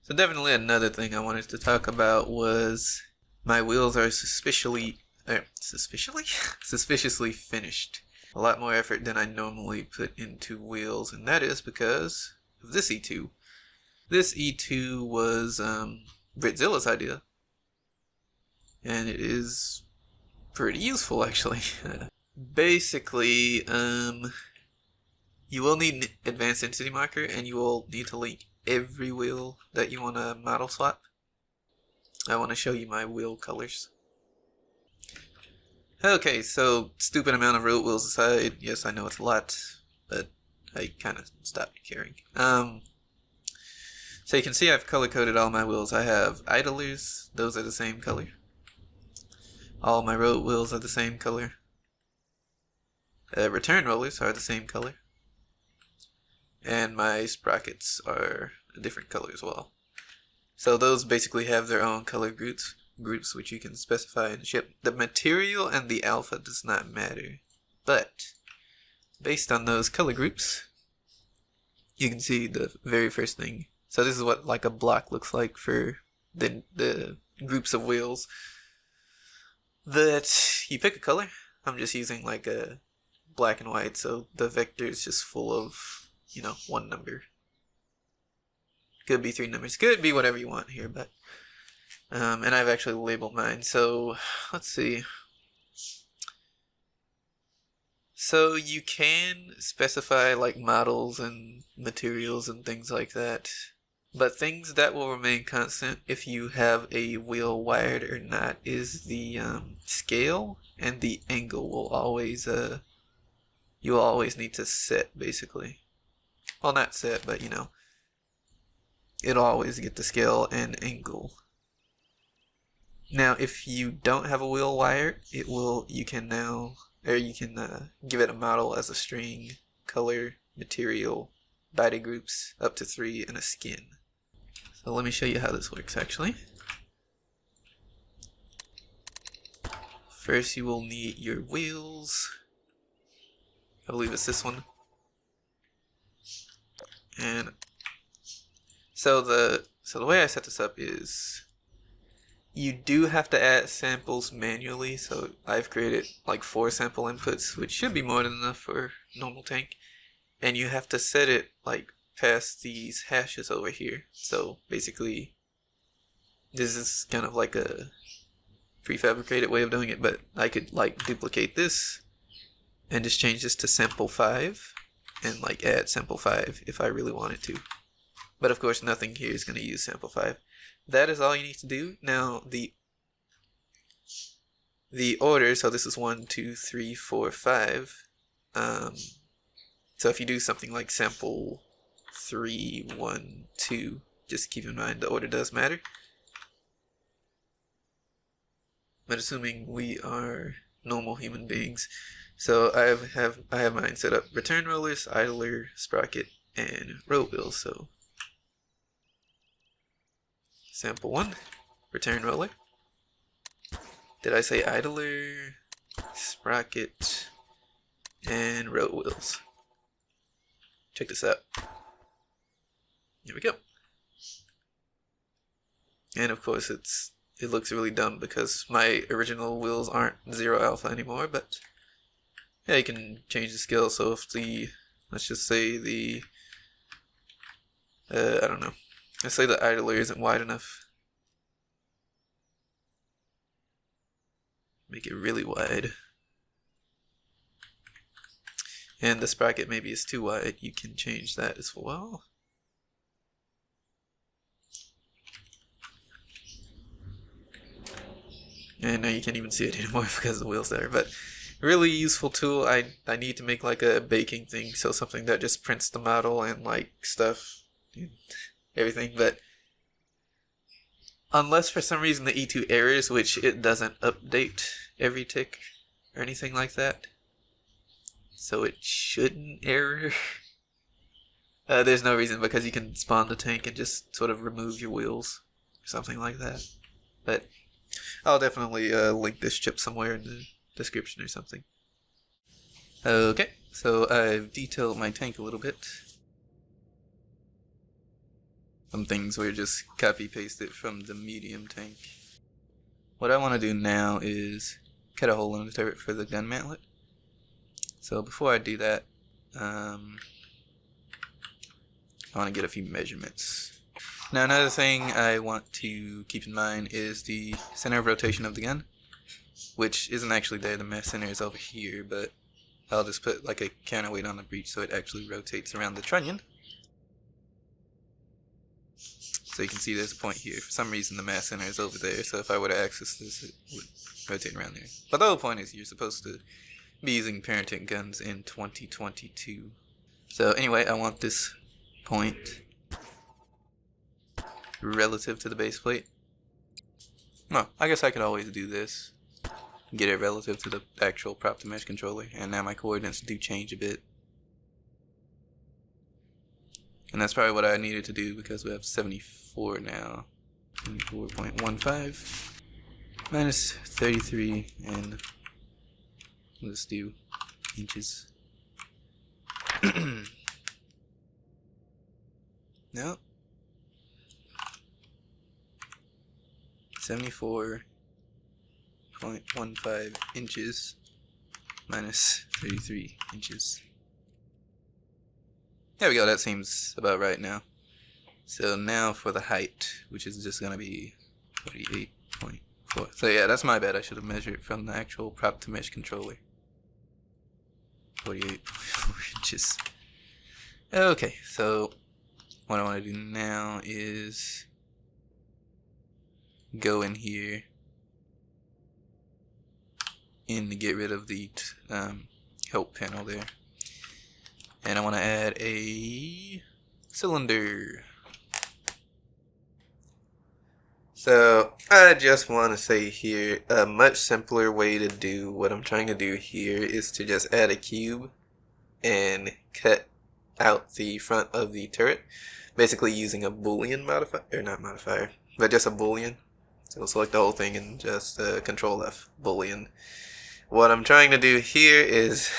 So definitely another thing I wanted to talk about was my wheels are suspiciously finished. A lot more effort than I normally put into wheels, and that is because of this E2. This E2 was Britzilla's idea, and it is pretty useful actually. Basically, you will need an advanced entity marker, and you will need to link every wheel that you want to model swap. I want to show you my wheel colors. Okay, so stupid amount of road wheels aside, yes, I know it's a lot, but I kind of stopped caring. So you can see I've color coded all my wheels. I have idlers, those are the same color. All my road wheels are the same color. Return rollers are the same color. And my sprockets are a different color as well. So those basically have their own color groups which you can specify in the ship. The material and the alpha does not matter, but based on those color groups, you can see the very first thing. So this is what like a block looks like for the groups of wheels. That you pick a color. I'm just using like a black and white, so the vector is just full of, you know, one number. Could be 3 numbers, could be whatever you want here, but and I've actually labeled mine. So let's see. So you can specify like models and materials and things like that, but things that will remain constant if you have a wheel wired or not is the scale and the angle will always you will always need to set, basically. Well, not set, but you know, it'll always get the scale and angle. Now, if you don't have a wheel wired, it will. You can give it a model as a string, color, material, body groups up to 3, and a skin. So let me show you how this works actually. First, you will need your wheels. I believe it's this one. And so the way I set this up is you do have to add samples manually, so I've created like 4 sample inputs, which should be more than enough for normal tank. And you have to set it like past these hashes over here. So basically, this is kind of like a prefabricated way of doing it, but I could like duplicate this and just change this to sample 5 and like add sample 5 if I really wanted to. But of course, nothing here is going to use sample 5. That is all you need to do. Now, the order, so this is 1, 2, 3, 4, 5. So if you do something like sample 3, 1, 2, just keep in mind the order does matter. But assuming we are normal human beings, so I have mine set up: return rollers, idler, sprocket, and road wheels. So sample 1, return roller. Did I say idler, sprocket, and road wheels? Check this out. Here we go. And of course it looks really dumb because my original wheels aren't 0 alpha anymore, but yeah, you can change the scale. So if let's just say I don't know. Let's say the idler isn't wide enough. Make it really wide. And the sprocket maybe is too wide. You can change that as well. And now you can't even see it anymore because the wheel's there. But really useful tool. I need to make like a baking thing, so something that just prints the model and like stuff. Everything, but unless for some reason the E2 errors, which it doesn't update every tick or anything like that, so it shouldn't error. There's no reason, because you can spawn the tank and just sort of remove your wheels or something like that. But I'll definitely link this chip somewhere in the description or something. Okay, so I've detailed my tank a little bit. Some things were just copy pasted from the medium tank. What I want to do now is cut a hole in the turret for the gun mantlet. So before I do that, I want to get a few measurements. Now another thing I want to keep in mind is the center of rotation of the gun, which isn't actually there. The mass center is over here, but I'll just put like a counterweight on the breech so it actually rotates around the trunnion. So you can see there's a point here. For some reason the mass center is over there, so if I were to access this, it would rotate around there. But the whole point is you're supposed to be using parenting guns in 2022. So anyway, I want this point relative to the base plate. Well, I guess I could always do this. Get it relative to the actual prop to mesh controller, and now my coordinates do change a bit. And that's probably what I needed to do because we have 74 now. 74.15 minus 33, and let's do inches. No. 74.15 inches minus 33 inches. There we go, that seems about right now. So now for the height, which is just going to be 48.4. So yeah, that's my bad. I should have measured from the actual prop to mesh controller. 48.4 inches. Okay, so what I want to do now is go in here and get rid of the help panel there. And I want to add a cylinder. So I just want to say here, a much simpler way to do what I'm trying to do here is to just add a cube and cut out the front of the turret, basically using a boolean modifier, or not modifier, but just a boolean. So select the whole thing and just Control F, boolean. What I'm trying to do here is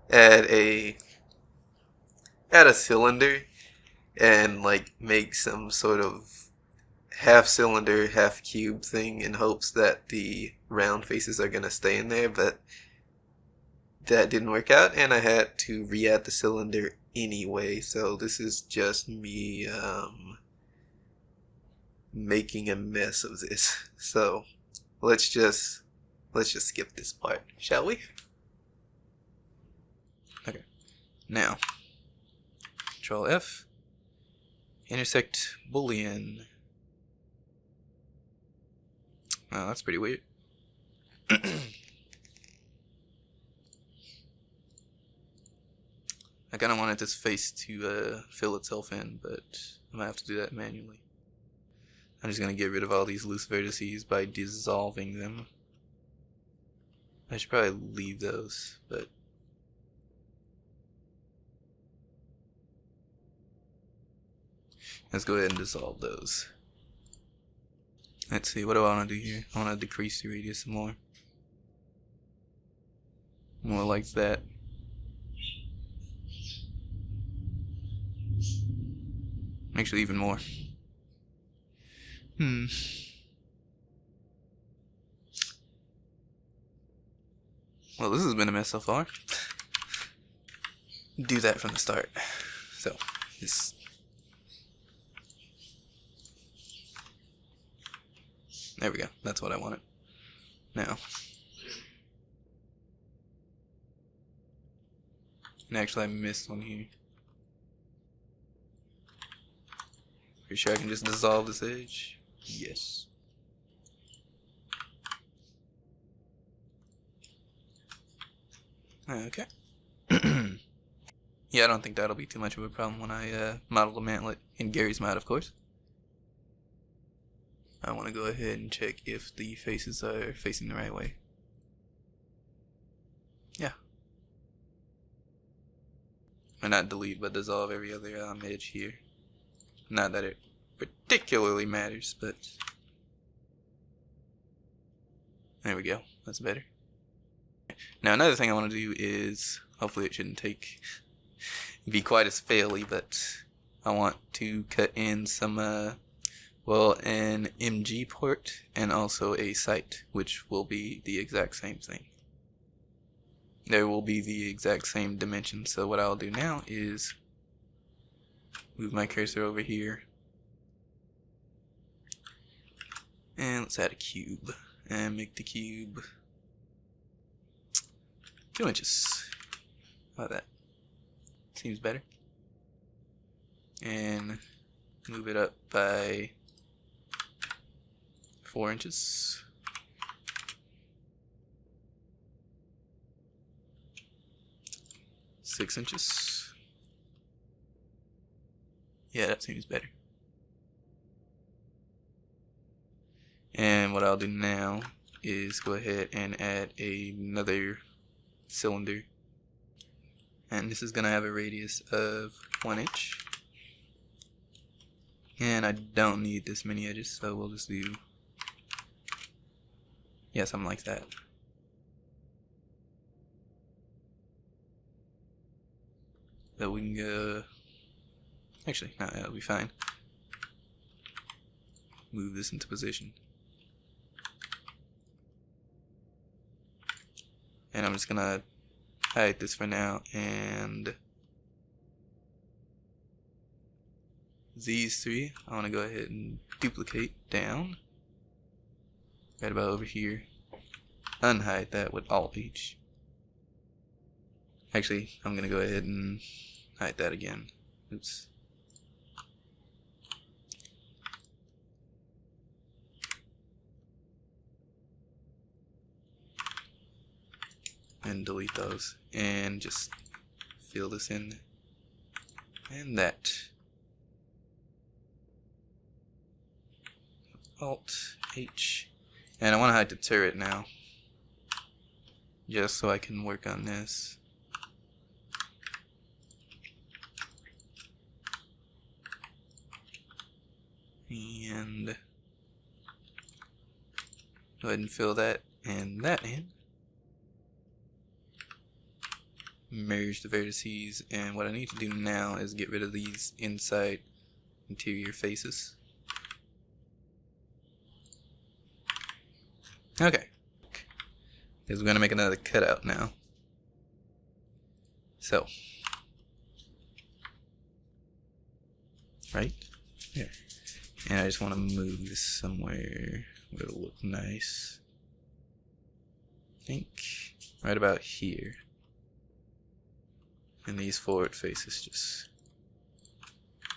add a cylinder and like make some sort of half cylinder, half cube thing in hopes that the round faces are gonna stay in there, but that didn't work out and I had to re-add the cylinder anyway. So this is just me making a mess of this. So let's just skip this part, shall we? Okay. Now Control F, intersect boolean. Oh, that's pretty weird. I kind of wanted this face to fill itself in, but I'm gonna have to do that manually. I'm just gonna get rid of all these loose vertices by dissolving them. I should probably leave those, but let's go ahead and dissolve those. Let's see, what do I want to do here? I want to decrease the radius some more. More like that. Actually, even more. Well, this has been a mess so far. Do that from the start. So, this. There we go. That's what I wanted. Now. And actually, I missed one here. Pretty sure I can just dissolve this edge. Yes. Okay. Yeah, I don't think that'll be too much of a problem when I model the mantlet in Gary's mod, of course. I want to go ahead and check if the faces are facing the right way. Yeah. And not delete, but dissolve every other edge here. Not that it particularly matters, but there we go. That's better. Now another thing I want to do is, hopefully it shouldn't be quite as faily, but I want to cut in some, well, an MG port and also a site, which will be the exact same thing. There will be the exact same dimension. So what I'll do now is move my cursor over here. And let's add a cube. And make the cube 2 inches. How about that? Seems better. And move it up by 4 inches. Six inches. Yeah, that seems better. And what I'll do now is go ahead and add another cylinder. And this is going to have a radius of 1 inch. And I don't need this many edges, so we'll just do, yeah, something like that. So we can go, actually, no, that'll be fine. Move this into position. And I'm just gonna hide this for now, and these three I want to go ahead and duplicate down right about over here. Unhide that with Alt H. Actually, I'm gonna go ahead and hide that again. Oops. And delete those, and just fill this in, and that. Alt H, and I want to hide the turret now, just so I can work on this. And go ahead and fill that and that in. Merge the vertices, and what I need to do now is get rid of these inside interior faces. Okay, because we're going to make another cutout now. So, right here. And I just want to move this somewhere where it'll look nice. I think right about here. And these forward faces, just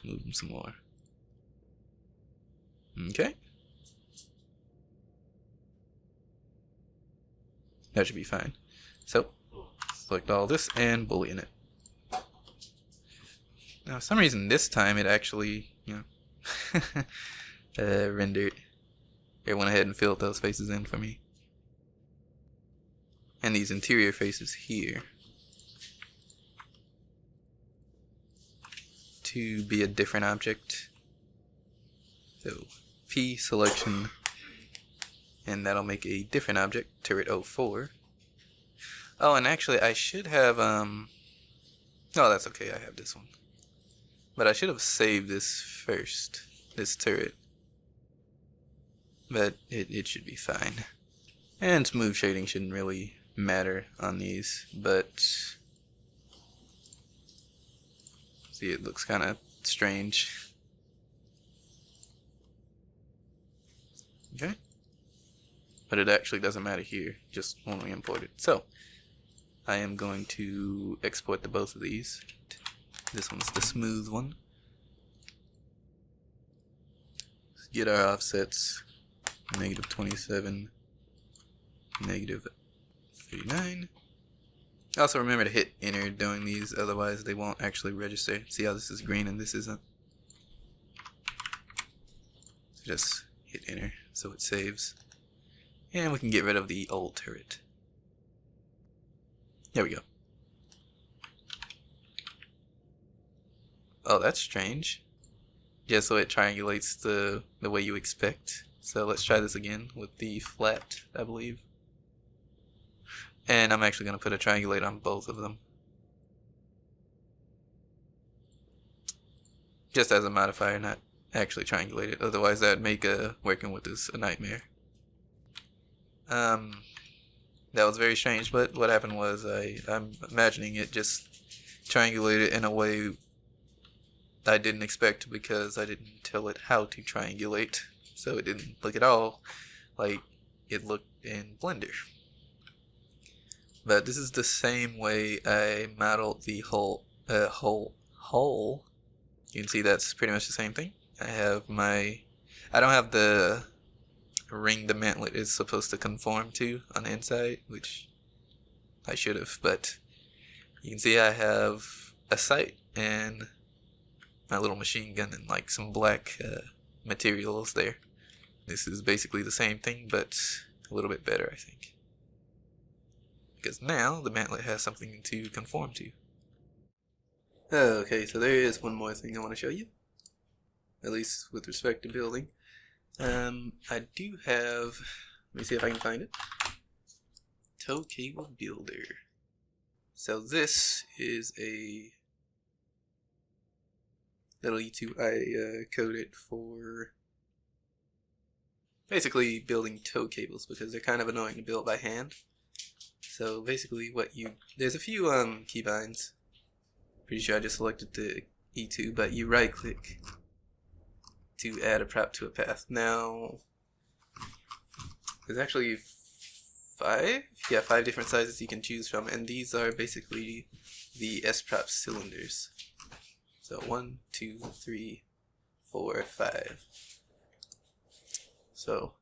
move them some more. Okay. That should be fine. So, select all this and boolean it. Now, for some reason this time it actually, rendered. It went ahead and filled those faces in for me. And these interior faces here to be a different object. So, P selection, and that'll make a different object, turret 04. Oh, and actually I should have, oh, that's okay, I have this one. But I should have saved this first, this turret. But it should be fine. And smooth shading shouldn't really matter on these, but see, it looks kind of strange. Okay. But it actually doesn't matter here, just when we import it. So, I am going to export the both of these. This one's the smooth one. Let's get our offsets. -27, -39. Also remember to hit enter doing these, otherwise they won't actually register. See how this is green and this isn't? So just hit enter so it saves. And we can get rid of the old turret. There we go. Oh, that's strange. Just so it triangulates the way you expect. So let's try this again with the flat, I believe. And I'm actually going to put a triangulate on both of them. just as a modifier, not actually triangulate it. Otherwise, that'd make working with this a nightmare. That was very strange, but what happened was I'm imagining it just triangulated in a way I didn't expect because I didn't tell it how to triangulate. So it didn't look at all like it looked in Blender. But this is the same way I modeled the whole hole. You can see that's pretty much the same thing. I don't have the ring the mantlet is supposed to conform to on the inside, which I should have, but you can see I have a sight and my little machine gun and like some black materials there. This is basically the same thing, but a little bit better, I think. Because now the mantlet has something to conform to. Okay, so there is one more thing I want to show you. At least with respect to building. I do have, let me see if I can find it. Tow cable builder. So this is a little E2 I coded for basically building tow cables because they're kind of annoying to build by hand. So basically there's a few keybinds. Pretty sure I just selected the E2, but you right click to add a prop to a path. Now, there's actually five different sizes you can choose from, and these are basically the S-prop cylinders. So 1, 2, 3, 4, 5. So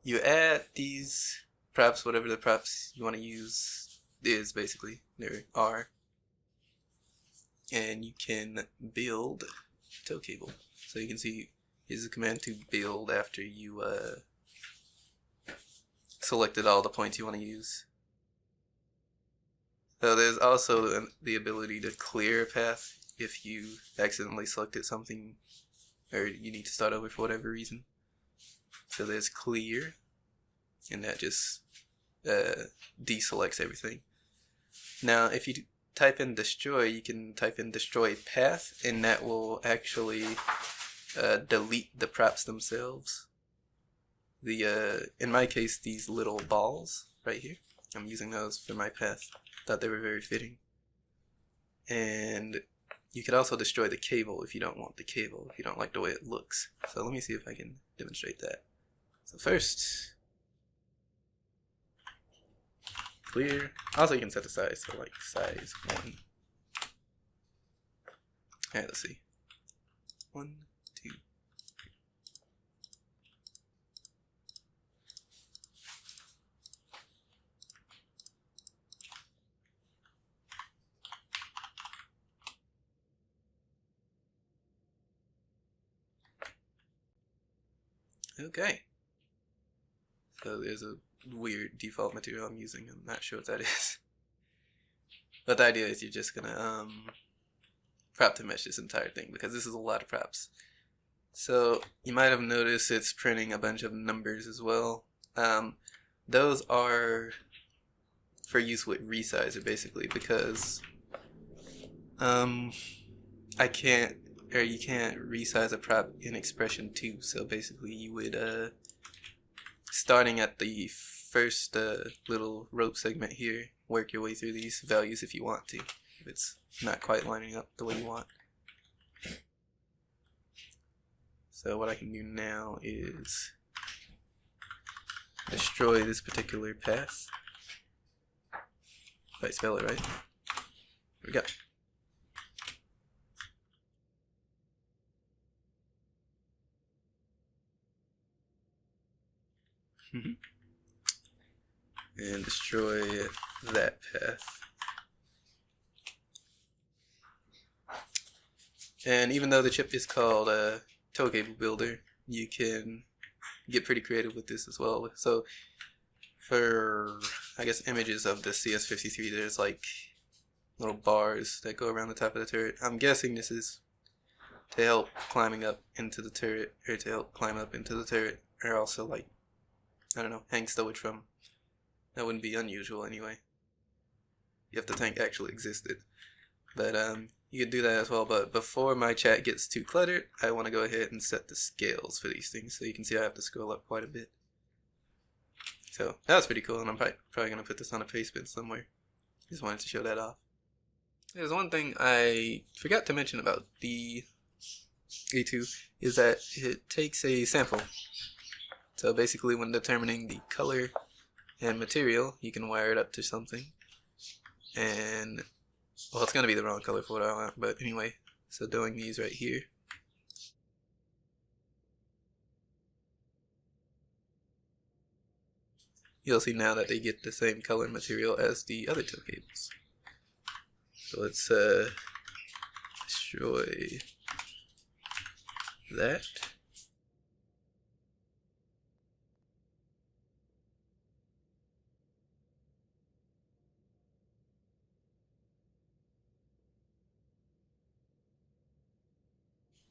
you add these props, whatever the props you want to use is basically, there are, and you can build tow cable. So you can see here's a command to build after you selected all the points you want to use. So there's also the ability to clear a path if you accidentally selected something or you need to start over for whatever reason. So there's clear, and that just deselects everything. Now if you type in destroy, you can type in destroy path, and that will actually delete the props themselves. In my case, these little balls right here, I'm using those for my path. Thought they were very fitting. And you could also destroy the cable if you don't want the cable, if you don't like the way it looks. So let me see if I can demonstrate that. So first, clear. Also, you can set the size, so like size 1. Alright, let's see. 1, 2. Okay. So there's a weird default material I'm using. I'm not sure what that is. But the idea is you're just gonna prop to mesh this entire thing because this is a lot of props. So you might have noticed it's printing a bunch of numbers as well. Those are for use with resizer basically because you can't resize a prop in expression 2. So basically you would starting at the first little rope segment here, work your way through these values if you want to, if it's not quite lining up the way you want. So what I can do now is destroy this particular path. If I spell it right. There we go. And destroy that path. And even though the chip is called Tow Cable Builder, you can get pretty creative with this as well. So for, I guess, images of the CS53, there's like little bars that go around the top of the turret. I'm guessing this is to help climbing up into the turret, or to help climb up into the turret, or also like, I don't know, hang stowage from. That wouldn't be unusual anyway, if the tank actually existed. But you could do that as well, but before my chat gets too cluttered, I want to go ahead and set the scales for these things, so you can see I have to scroll up quite a bit. So that's pretty cool, and I'm probably going to put this on a paste bin somewhere. Just wanted to show that off. There's one thing I forgot to mention about the A2, is that it takes a sample. So basically when determining the color and material, you can wire it up to something. And, well, it's going to be the wrong color for what I want, but anyway, so doing these right here. You'll see now that they get the same color and material as the other two cables. So let's destroy that.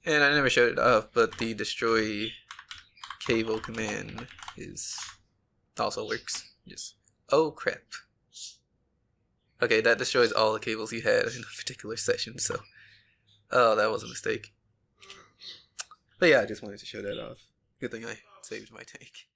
And I never showed it off, but the destroy cable command also works. Just, oh crap. Okay, that destroys all the cables you had in a particular session, so oh, that was a mistake. But yeah, I just wanted to show that off. Good thing I saved my tank.